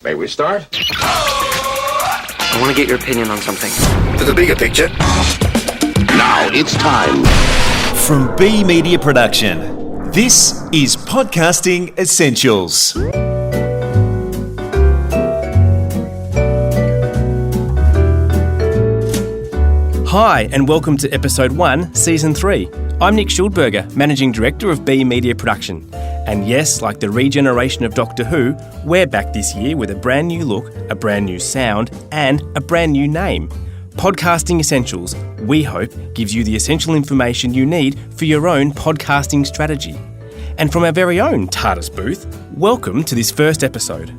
May we start? I want to get your opinion on something. To the bigger picture. Now it's time. From B Media Production, this is Podcasting Essentials. Hi, and welcome to Episode 1, Season 3. I'm Nick Schildberger, Managing Director of B Media Production. And yes, like the regeneration of Doctor Who, we're back this year with a brand new look, a brand new sound, and a brand new name. Podcasting Essentials, we hope, gives you the essential information you need for your own podcasting strategy. And from our very own TARDIS booth, welcome to this first episode.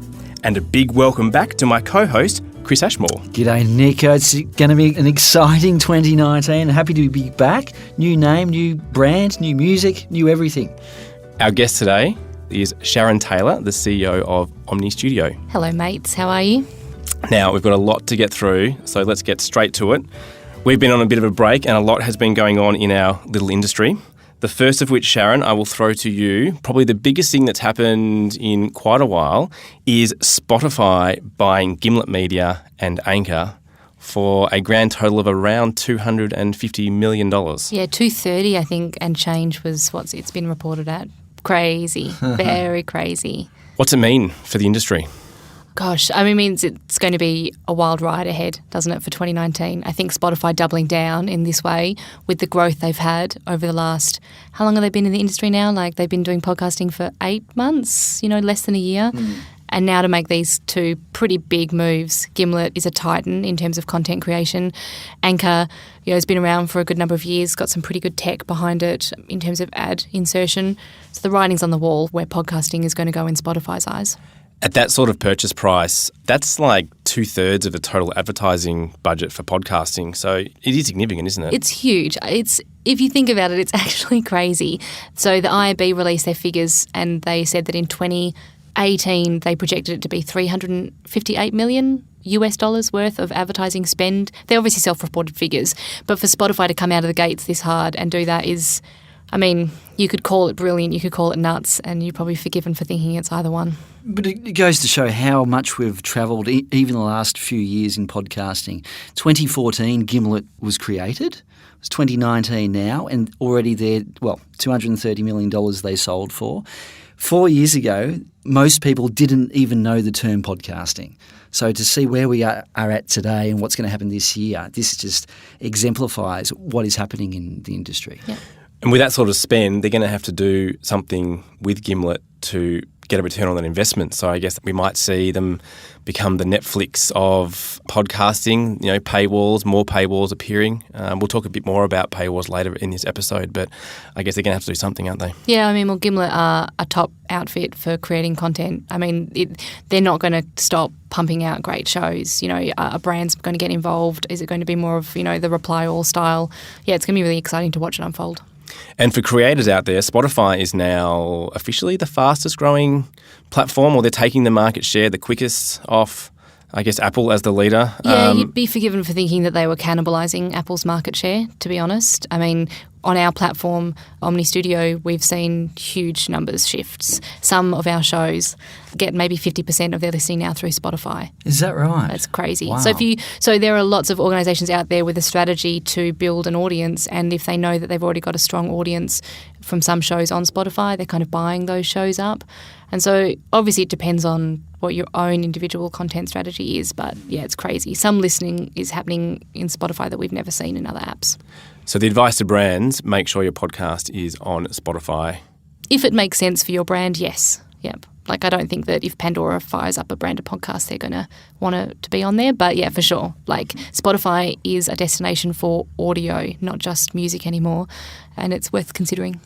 And a big welcome back to my co-host, Chris Ashmore. G'day, Nico. It's going to be an exciting 2019. Happy to be back. New name, new brand, new music, new everything. Our guest today is Sharon Taylor, the CEO of Omny Studio. Hello, mates. How are you? Now, we've got a lot to get through, so let's get straight to it. We've been on a bit of a break and a lot has been going on in our little industry. The first of which, Sharon, I will throw to you. Probably the biggest thing that's happened in quite a while is Spotify buying Gimlet Media and Anchor for a grand total of around $250 million. Yeah, 230, I think, and change was what it's been reported at. Crazy. Very crazy. What's it mean for the industry? Gosh, I mean, it means it's going to be a wild ride ahead, doesn't it, for 2019? I think Spotify doubling down in this way with the growth they've had over the last, how long have they been in the industry now? Like they've been doing podcasting for 8 months, less than a year. And now to make these two pretty big moves. Gimlet is a titan in terms of content creation. Anchor, has been around for a good number of years, got some pretty good tech behind it in terms of ad insertion. So the writing's on the wall where podcasting is going to go in Spotify's eyes. At that sort of purchase price, that's like 2/3 of the total advertising budget for podcasting. So it is significant, isn't it? It's huge. If you think about it, it's actually crazy. So the IAB released their figures and they said that in 2018 they projected it to be $358 million US worth of advertising spend. They're obviously self-reported figures, but for Spotify to come out of the gates this hard and do that is, I mean, you could call it brilliant, you could call it nuts, and you're probably forgiven for thinking it's either one. But it goes to show how much we've travelled even the last few years in podcasting. 2014, Gimlet was created. It's 2019 now, and already they're, $230 million they sold for. 4 years ago, most people didn't even know the term podcasting. So to see where we are at today and what's going to happen this year, this just exemplifies what is happening in the industry. Yeah. And with that sort of spend, they're going to have to do something with Gimlet to get a return on that investment. So I guess we might see them become the Netflix of podcasting, paywalls, more paywalls appearing. We'll talk a bit more about paywalls later in this episode, but I guess they're going to have to do something, aren't they? Yeah, I mean, Gimlet are a top outfit for creating content. I mean, they're not going to stop pumping out great shows. A brand's going to get involved. Is it going to be more of, the Reply All style? Yeah, it's going to be really exciting to watch it unfold. And for creators out there, Spotify is now officially the fastest growing platform, or they're taking the market share the quickest off, I guess, Apple as the leader. Yeah, you'd be forgiven for thinking that they were cannibalising Apple's market share, to be honest. I mean, on our platform, Omny Studio, we've seen huge numbers shifts. Some of our shows get maybe 50% of their listening now through Spotify. Is that right? That's crazy. Wow. So there are lots of organisations out there with a strategy to build an audience, and if they know that they've already got a strong audience from some shows on Spotify, they're kind of buying those shows up. And so obviously it depends on what your own individual content strategy is, but yeah, it's crazy. Some listening is happening in Spotify that we've never seen in other apps. So the advice to brands, make sure your podcast is on Spotify. If it makes sense for your brand, yes. Yep. Like, I don't think that if Pandora fires up a branded podcast, they're going to want it to be on there. But yeah, for sure. Like, Spotify is a destination for audio, not just music anymore, and it's worth considering.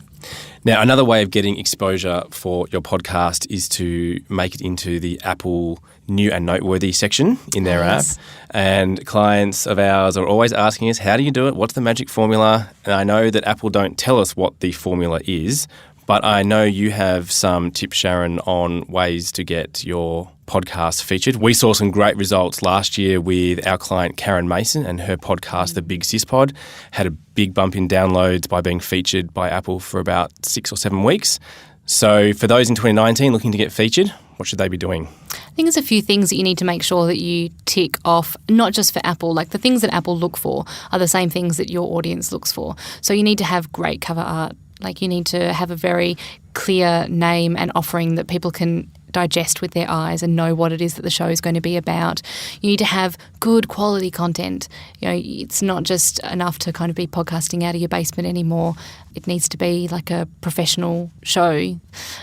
Now, another way of getting exposure for your podcast is to make it into the Apple New and Noteworthy section in their app. And clients of ours are always asking us, how do you do it? What's the magic formula? And I know that Apple don't tell us what the formula is, but I know you have some tips, Sharon, on ways to get your podcast featured. We saw some great results last year with our client Karen Mason and her podcast, The Big Sis Pod, had a big bump in downloads by being featured by Apple for about 6 or 7 weeks. So for those in 2019 looking to get featured, what should they be doing? I think there's a few things that you need to make sure that you tick off, not just for Apple. Like the things that Apple look for are the same things that your audience looks for. So you need to have great cover art. Like you need to have a very clear name and offering that people can digest with their eyes and know what it is that the show is going to be about. You need to have good quality content. You know, it's not just enough to kind of be podcasting out of your basement anymore. It needs to be like a professional show.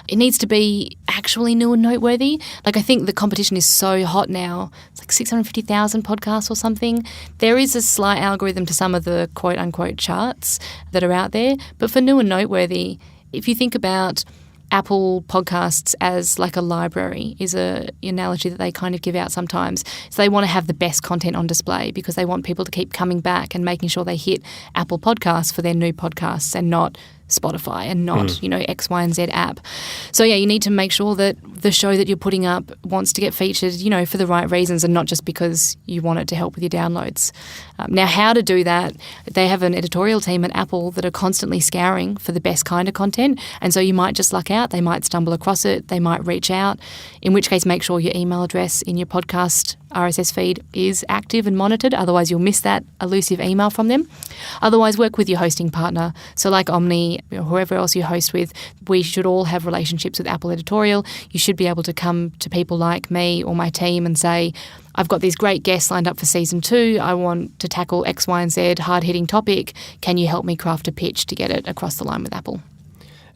It needs to be actually new and noteworthy. Like I think the competition is so hot now. It's like 650,000 podcasts or something. There is a slight algorithm to some of the quote-unquote charts that are out there. But for new and noteworthy, if you think about Apple Podcasts as like a library is an analogy that they kind of give out sometimes. So they want to have the best content on display because they want people to keep coming back and making sure they hit Apple Podcasts for their new podcasts and not Spotify and not, X, Y, and Z app. So, yeah, you need to make sure that the show that you're putting up wants to get featured, for the right reasons and not just because you want it to help with your downloads. Now, how to do that, they have an editorial team at Apple that are constantly scouring for the best kind of content. And so you might just luck out. They might stumble across it. They might reach out, in which case make sure your email address in your podcast RSS feed is active and monitored. Otherwise, you'll miss that elusive email from them. Otherwise, work with your hosting partner. So like Omny, or whoever else you host with, we should all have relationships with Apple Editorial. You should be able to come to people like me or my team and say, I've got these great guests lined up for season 2. I want to tackle X, Y, and Z hard-hitting topic. Can you help me craft a pitch to get it across the line with Apple?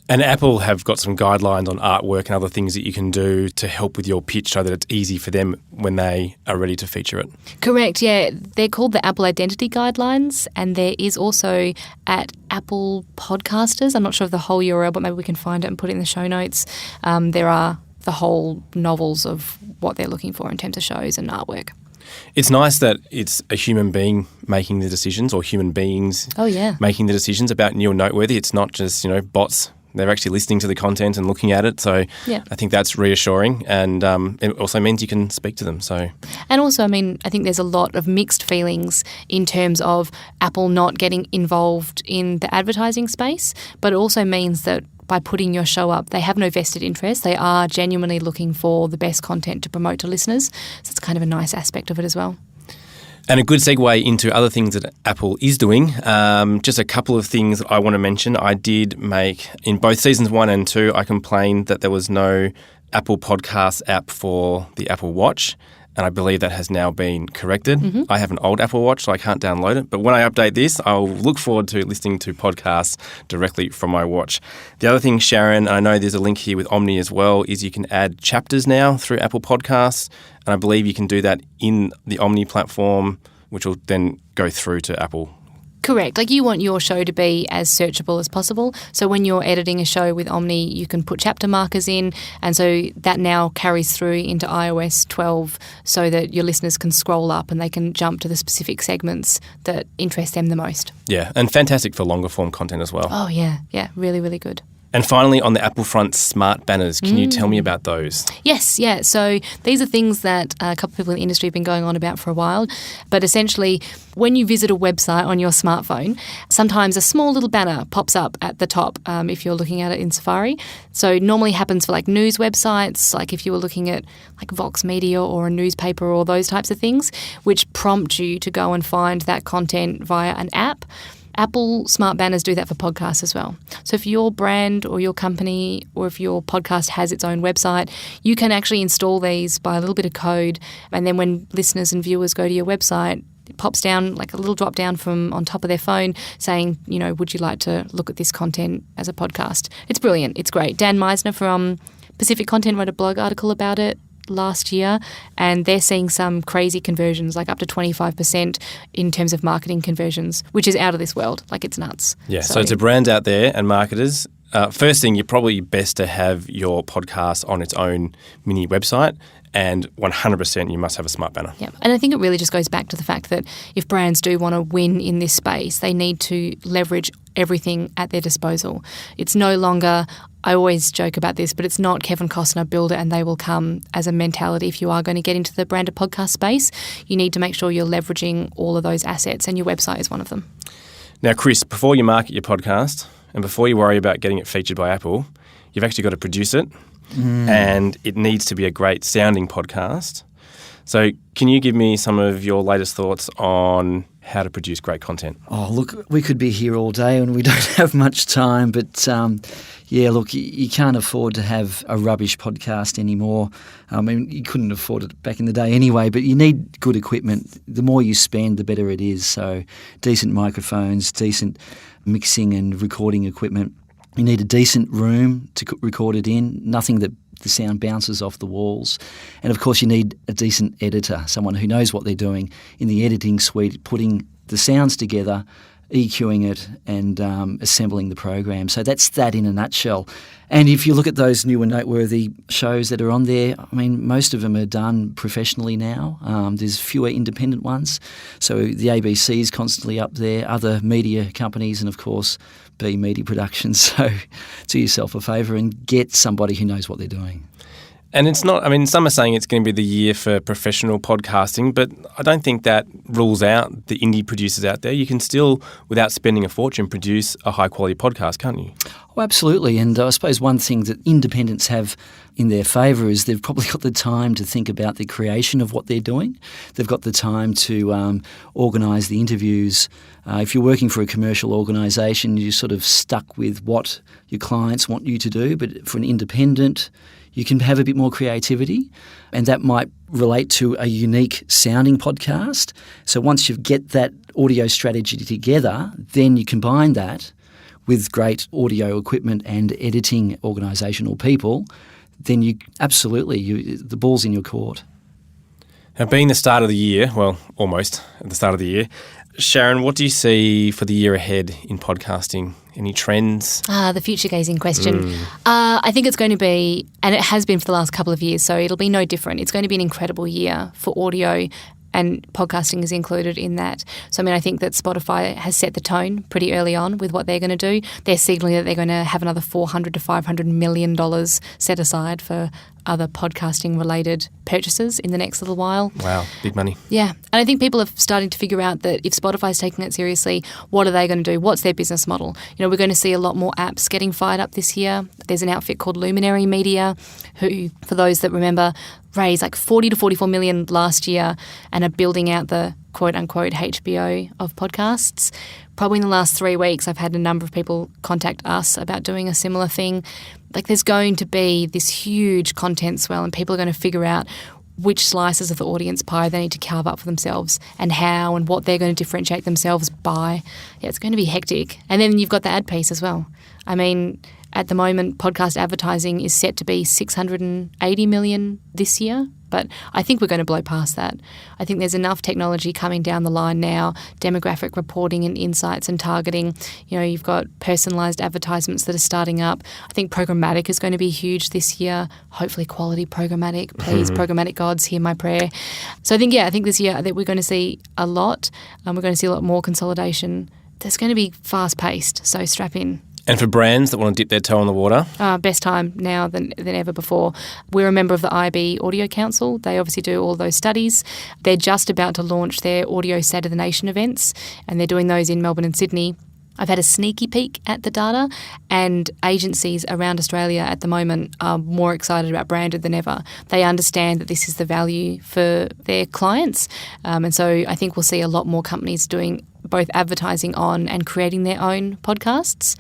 And Apple have got some guidelines on artwork and other things that you can do to help with your pitch so that it's easy for them when they are ready to feature it. Correct, yeah. They're called the Apple Identity Guidelines, and there is also at Apple Podcasters. I'm not sure of the whole URL, but maybe we can find it and put it in the show notes. There are the whole novels of what they're looking for in terms of shows and artwork. It's nice that it's a human being making the decisions or human beings making the decisions about new and noteworthy. It's not just, bots. They're actually listening to the content and looking at it. So I think that's reassuring, and it also means you can speak to them. And also, I think there's a lot of mixed feelings in terms of Apple not getting involved in the advertising space, but it also means that by putting your show up, they have no vested interest. They are genuinely looking for the best content to promote to listeners. So it's kind of a nice aspect of it as well. And a good segue into other things that Apple is doing. Just a couple of things I want to mention. I did make, in both seasons 1 and 2, I complained that there was no Apple Podcasts app for the Apple Watch, and I believe that has now been corrected. Mm-hmm. I have an old Apple Watch, so I can't download it. But when I update this, I'll look forward to listening to podcasts directly from my watch. The other thing, Sharon, and I know there's a link here with Omny as well, is you can add chapters now through Apple Podcasts. And I believe you can do that in the Omny platform, which will then go through to Apple. Correct. Like you want your show to be as searchable as possible. So when you're editing a show with Omny, you can put chapter markers in. And so that now carries through into iOS 12 so that your listeners can scroll up and they can jump to the specific segments that interest them the most. Yeah, and fantastic for longer form content as well. Oh, yeah. Yeah, really, really good. And finally, on the Apple front, smart banners. Can you tell me about those? Yes, yeah. So these are things that a couple of people in the industry have been going on about for a while. But essentially, when you visit a website on your smartphone, sometimes a small little banner pops up at the top if you're looking at it in Safari. So it normally happens for like news websites, like if you were looking at like Vox Media or a newspaper or those types of things, which prompt you to go and find that content via an app. Apple Smart Banners do that for podcasts as well. So if your brand or your company or if your podcast has its own website, you can actually install these by a little bit of code. And then when listeners and viewers go to your website, it pops down like a little drop down from on top of their phone saying, would you like to look at this content as a podcast? It's brilliant. It's great. Dan Meisner from Pacific Content wrote a blog article about it last year, and they're seeing some crazy conversions, like up to 25% in terms of marketing conversions, which is out of this world. Like, it's nuts. Yeah, so to brands out there and marketers, first thing, you're probably best to have your podcast on its own mini website, and 100% you must have a smart banner. Yeah, and I think it really just goes back to the fact that if brands do want to win in this space, they need to leverage everything at their disposal. It's no longer, I always joke about this, but it's not Kevin Costner, build it and they will come as a mentality. If you are going to get into the branded podcast space, you need to make sure you're leveraging all of those assets, and your website is one of them. Now, Chris, before you market your podcast and before you worry about getting it featured by Apple, you've actually got to produce it. and it needs to be a great sounding podcast. So can you give me some of your latest thoughts on how to produce great content? Oh, look, we could be here all day and we don't have much time, but you can't afford to have a rubbish podcast anymore. I mean, you couldn't afford it back in the day anyway, but you need good equipment. The more you spend, the better it is. So decent microphones, decent mixing and recording equipment. You need a decent room to record it in, nothing that the sound bounces off the walls. And of course you need a decent editor, someone who knows what they're doing in the editing suite, putting the sounds together, EQing it and assembling the program. So that's that in a nutshell. And if you look at those new and noteworthy shows that are on there, I mean, most of them are done professionally now. There's fewer independent ones. So the ABC is constantly up there, other media companies and, of course, B Media Productions. So do yourself a favour and get somebody who knows what they're doing. And it's not, I mean, some are saying it's going to be the year for professional podcasting, but I don't think that rules out the indie producers out there. You can still, without spending a fortune, produce a high-quality podcast, can't you? Oh, absolutely. And I suppose one thing that independents have in their favour is they've probably got the time to think about the creation of what they're doing. They've got the time to organise the interviews. If you're working for a commercial organisation, you're sort of stuck with what your clients want you to do. But for an independent, you can have a bit more creativity, and that might relate to a unique sounding podcast. So once you get that audio strategy together, then you combine that with great audio equipment and editing organisational people, then you absolutely, the ball's in your court. Now, being the start of the year, well, almost at the start of the year, Sharon, what do you see for the year ahead in podcasting? Any trends? The future-gazing question. I think it's going to be, and it has been for the last couple of years, so it'll be no different. It's going to be an incredible year for audio, and podcasting is included in that. So, I mean, I think that Spotify has set the tone pretty early on with what they're going to do. They're signalling that they're going to have another $400 to $500 million set aside for other podcasting-related purchases in the next little while. Wow, big money. Yeah, and I think people are starting to figure out that if Spotify's taking it seriously, what are they going to do? What's their business model? You know, we're going to see a lot more apps getting fired up this year. There's an outfit called Luminary Media who, for those that remember, raised like 40 to 44 million last year and are building out the quote-unquote HBO of podcasts. Probably in the last 3 weeks, I've had a number of people contact us about doing a similar thing. Like, there's going to be this huge content swell and people are going to figure out which slices of the audience pie they need to carve up for themselves and how and what they're going to differentiate themselves by. Yeah, it's going to be hectic. And then you've got the ad piece as well. I mean, at the moment, podcast advertising is set to be $680 million this year, but I think we're going to blow past that. I think there's enough technology coming down the line now, demographic reporting and insights and targeting. You know, you've got personalised advertisements that are starting up. I think programmatic is going to be huge this year, hopefully quality programmatic. Please, programmatic gods, hear my prayer. So I think this year that we're going to see a lot. We're going to see a lot more consolidation. There's going to be fast-paced, so strap in. And for brands that want to dip their toe in the water? Best time now than ever before. We're a member of the IB Audio Council. They obviously do all those studies. They're just about to launch their Audio State of the Nation events, and they're doing those in Melbourne and Sydney. I've had a sneaky peek at the data, and agencies around Australia at the moment are more excited about branded than ever. They understand that this is the value for their clients, and so I think we'll see a lot more companies doing both advertising on and creating their own podcasts.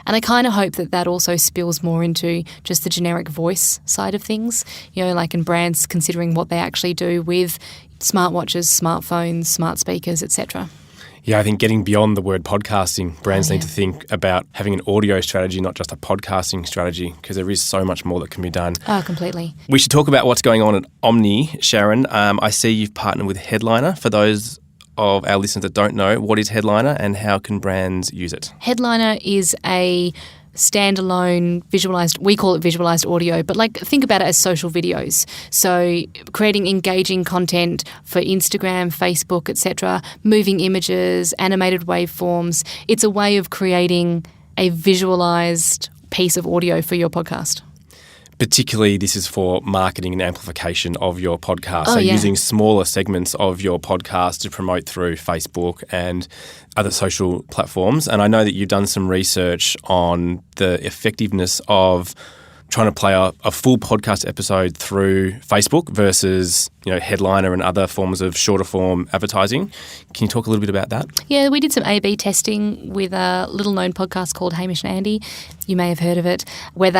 And I kind of hope that that also spills more into just the generic voice side of things, you know, like in brands considering what they actually do with smartwatches, smartphones, smart speakers, etc. Yeah, I think getting beyond the word podcasting, brands need to think about having an audio strategy, not just a podcasting strategy, because there is so much more that can be done. Oh, completely. We should talk about what's going on at Omny, Sharon. I see you've partnered with Headliner. For those of our listeners that don't know, what is Headliner and how can brands use it? Headliner is a standalone visualized, we call it visualized audio, but like think about it as social videos. So creating engaging content for Instagram, Facebook, etc., moving images, animated waveforms. It's a way of creating a visualized piece of audio for your podcast. Particularly, this is for marketing and amplification of your podcast. Using smaller segments of your podcast to promote through Facebook and other social platforms. And I know that you've done some research on the effectiveness of trying to play a full podcast episode through Facebook versus, Headliner and other forms of shorter form advertising. Can you talk a little bit about that? Yeah, we did some A/B testing with a little-known podcast called Hamish and Andy. You may have heard of it, where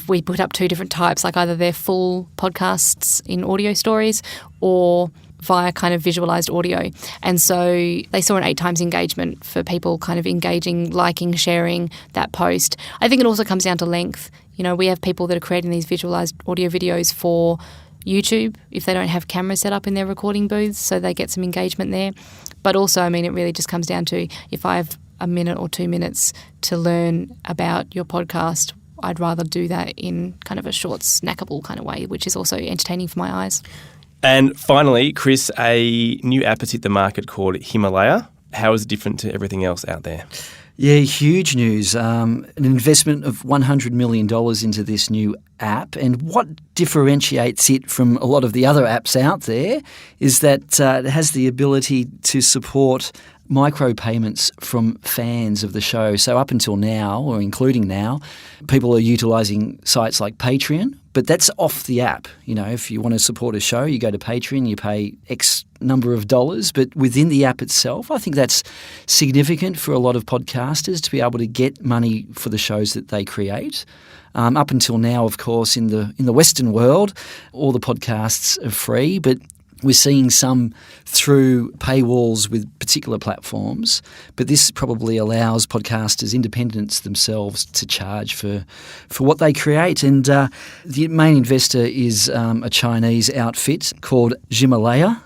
we put up two different types, like either they're full podcasts in audio stories or via kind of visualised audio. And so they saw an 8 times engagement for people kind of engaging, liking, sharing that post. I think it also comes down to length. We have people that are creating these visualised audio videos for YouTube if they don't have cameras set up in their recording booths, so they get some engagement there. But also, it really just comes down to if I have a minute or 2 minutes to learn about your podcast, I'd rather do that in kind of a short, snackable kind of way, which is also entertaining for my eyes. And finally, Chris, a new app has hit the market called Himalaya. How is it different to everything else out there? Yeah, huge news. An investment of $100 million into this new app. And what differentiates it from a lot of the other apps out there is that it has the ability to support micropayments from fans of the show. So up until now, or including now, people are utilising sites like Patreon, but that's off the app. If you want to support a show, you go to Patreon, you pay X number of dollars, but within the app itself, I think that's significant for a lot of podcasters to be able to get money for the shows that they create. Up until now, of course, in the Western world, all the podcasts are free, but we're seeing some through paywalls with particular platforms, but this probably allows podcasters, independents themselves, to charge for what they create. And the main investor is a Chinese outfit called Himalaya.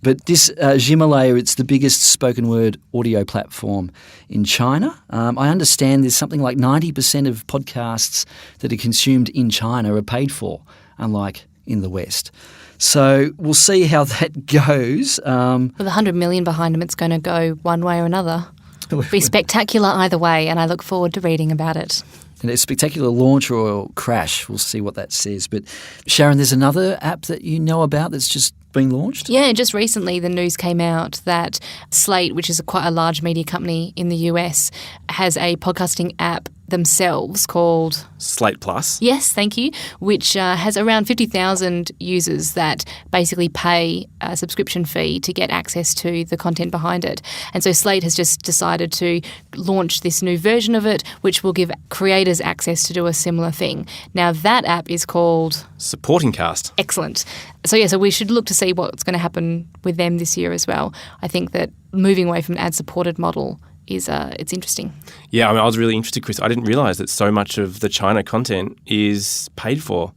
But this Himalaya, it's the biggest spoken word audio platform in China. I understand there's something like 90% of podcasts that are consumed in China are paid for, unlike in the West. So we'll see how that goes. With $100 million behind them, it's going to go one way or another. It'll be spectacular either way, and I look forward to reading about it. And a spectacular launch or crash. We'll see what that says. But Sharon, there's another app that you know about that's just been launched? Yeah, just recently the news came out that Slate, which is quite a large media company in the US, has a podcasting app themselves called Slate Plus. Yes, thank you, which has around 50,000 users that basically pay a subscription fee to get access to the content behind it. And so Slate has just decided to launch this new version of it, which will give creators access to do a similar thing. Now, that app is called Supporting Cast. Excellent. So we should look to see what's going to happen with them this year as well. I think that moving away from an ad-supported model is it's interesting. Yeah, I was really interested, Chris. I didn't realise that so much of the China content is paid for.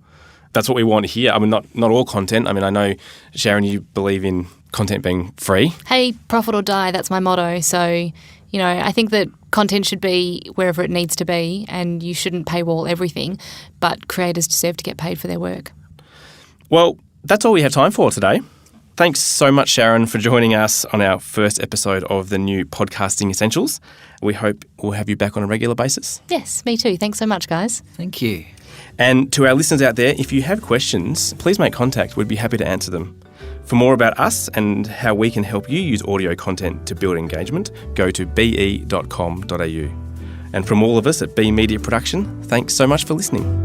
That's what we want here. Not all content. I know, Sharon, you believe in content being free. Hey, profit or die, that's my motto. So, I think that content should be wherever it needs to be and you shouldn't paywall everything, but creators deserve to get paid for their work. Well, that's all we have time for today. Thanks so much, Sharon, for joining us on our first episode of the new Podcasting Essentials. We hope we'll have you back on a regular basis. Yes, me too. Thanks so much, guys. Thank you. And to our listeners out there, if you have questions, please make contact. We'd be happy to answer them. For more about us and how we can help you use audio content to build engagement, go to be.com.au. And from all of us at B Media Production, thanks so much for listening.